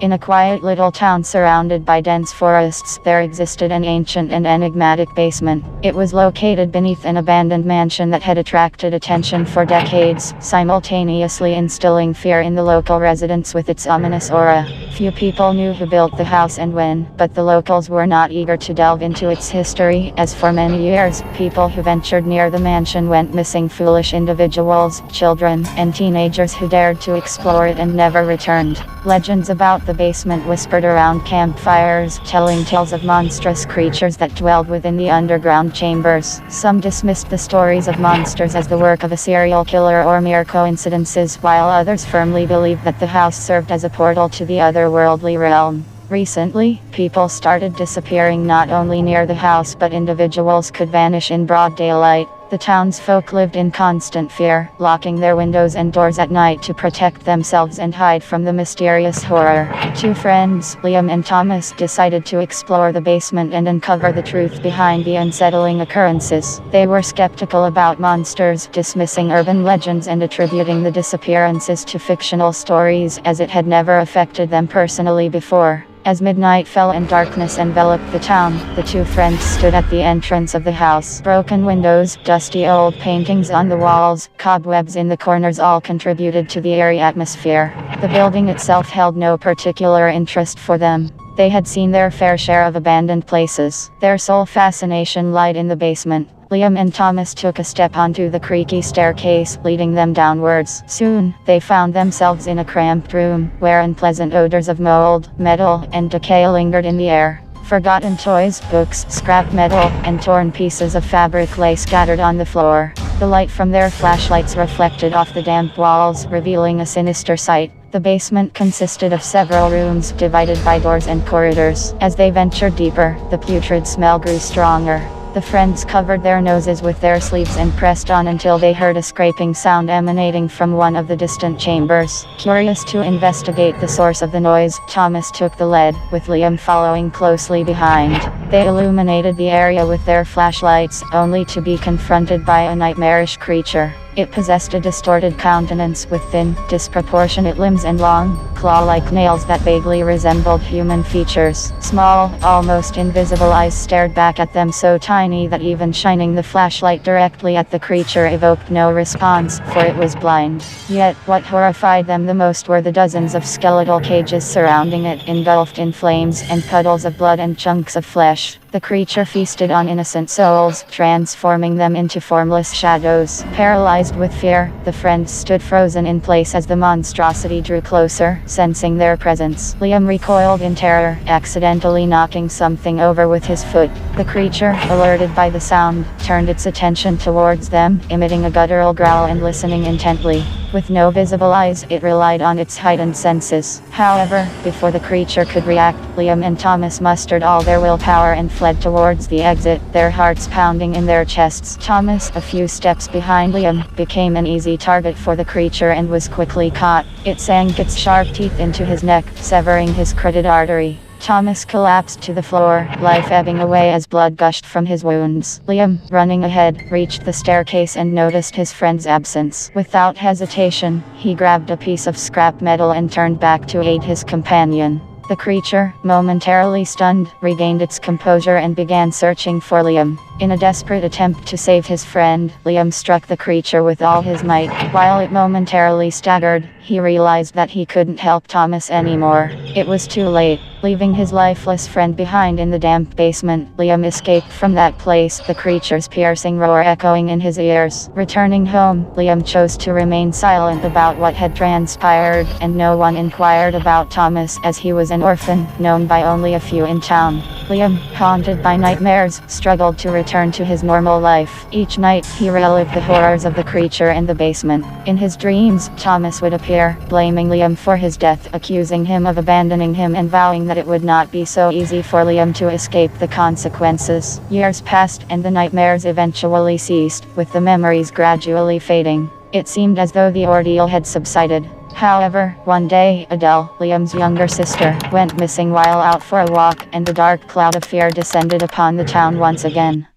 In a quiet little town surrounded by dense forests, there existed an ancient and enigmatic basement. It was located beneath an abandoned mansion that had attracted attention for decades, simultaneously instilling fear in the local residents with its ominous aura. Few people knew who built the house and when, but the locals were not eager to delve into its history, as for many years, people who ventured near the mansion went missing. Foolish individuals, children, and teenagers who dared to explore it and never returned. Legends about the basement whispered around campfires, telling tales of monstrous creatures that dwelled within the underground chambers. Some dismissed the stories of monsters as the work of a serial killer or mere coincidences, while others firmly believed that the house served as a portal to the otherworldly realm. Recently, people started disappearing not only near the house, but individuals could vanish in broad daylight. The townsfolk lived in constant fear, locking their windows and doors at night to protect themselves and hide from the mysterious horror. Two friends, Liam and Thomas, decided to explore the basement and uncover the truth behind the unsettling occurrences. They were skeptical about monsters, dismissing urban legends and attributing the disappearances to fictional stories, as it had never affected them personally before. As midnight fell and darkness enveloped the town, the two friends stood at the entrance of the house. Broken windows, dusty old paintings on the walls, cobwebs in the corners all contributed to the eerie atmosphere. The building itself held no particular interest for them. They had seen their fair share of abandoned places. Their sole fascination lied in the basement. Liam and Thomas took a step onto the creaky staircase, leading them downwards. Soon, they found themselves in a cramped room, where unpleasant odors of mold, metal, and decay lingered in the air. Forgotten toys, books, scrap metal, and torn pieces of fabric lay scattered on the floor. The light from their flashlights reflected off the damp walls, revealing a sinister sight. The basement consisted of several rooms, divided by doors and corridors. As they ventured deeper, the putrid smell grew stronger. The friends covered their noses with their sleeves and pressed on until they heard a scraping sound emanating from one of the distant chambers. Curious to investigate the source of the noise, Thomas took the lead, with Liam following closely behind. They illuminated the area with their flashlights, only to be confronted by a nightmarish creature. It possessed a distorted countenance with thin, disproportionate limbs and long, claw-like nails that vaguely resembled human features. Small, almost invisible eyes stared back at them, so tiny that even shining the flashlight directly at the creature evoked no response, for it was blind. Yet, what horrified them the most were the dozens of skeletal cages surrounding it, engulfed in flames and puddles of blood and chunks of flesh. The creature feasted on innocent souls, transforming them into formless shadows. Paralyzed with fear, the friends stood frozen in place as the monstrosity drew closer, sensing their presence. Liam recoiled in terror, accidentally knocking something over with his foot. The creature, alerted by the sound, turned its attention towards them, emitting a guttural growl and listening intently. With no visible eyes, it relied on its heightened senses. However, before the creature could react, Liam and Thomas mustered all their willpower and fled towards the exit, their hearts pounding in their chests. Thomas, a few steps behind Liam, became an easy target for the creature and was quickly caught. It sank its sharp teeth into his neck, severing his carotid artery. Thomas collapsed to the floor, life ebbing away as blood gushed from his wounds. Liam, running ahead, reached the staircase and noticed his friend's absence. Without hesitation, he grabbed a piece of scrap metal and turned back to aid his companion. The creature, momentarily stunned, regained its composure and began searching for Liam. In a desperate attempt to save his friend, Liam struck the creature with all his might. While it momentarily staggered, he realized that he couldn't help Thomas anymore. It was too late. Leaving his lifeless friend behind in the damp basement, Liam escaped from that place, the creature's piercing roar echoing in his ears. Returning home, Liam chose to remain silent about what had transpired, and no one inquired about Thomas, as he was an orphan, known by only a few in town. Liam, haunted by nightmares, struggled to return to his normal life. Each night, he relived the horrors of the creature in the basement. In his dreams, Thomas would appear, blaming Liam for his death, accusing him of abandoning him and vowing that it would not be so easy for Liam to escape the consequences. Years passed, and the nightmares eventually ceased, with the memories gradually fading. It seemed as though the ordeal had subsided. However, one day, Adele, Liam's younger sister, went missing while out for a walk, and a dark cloud of fear descended upon the town once again.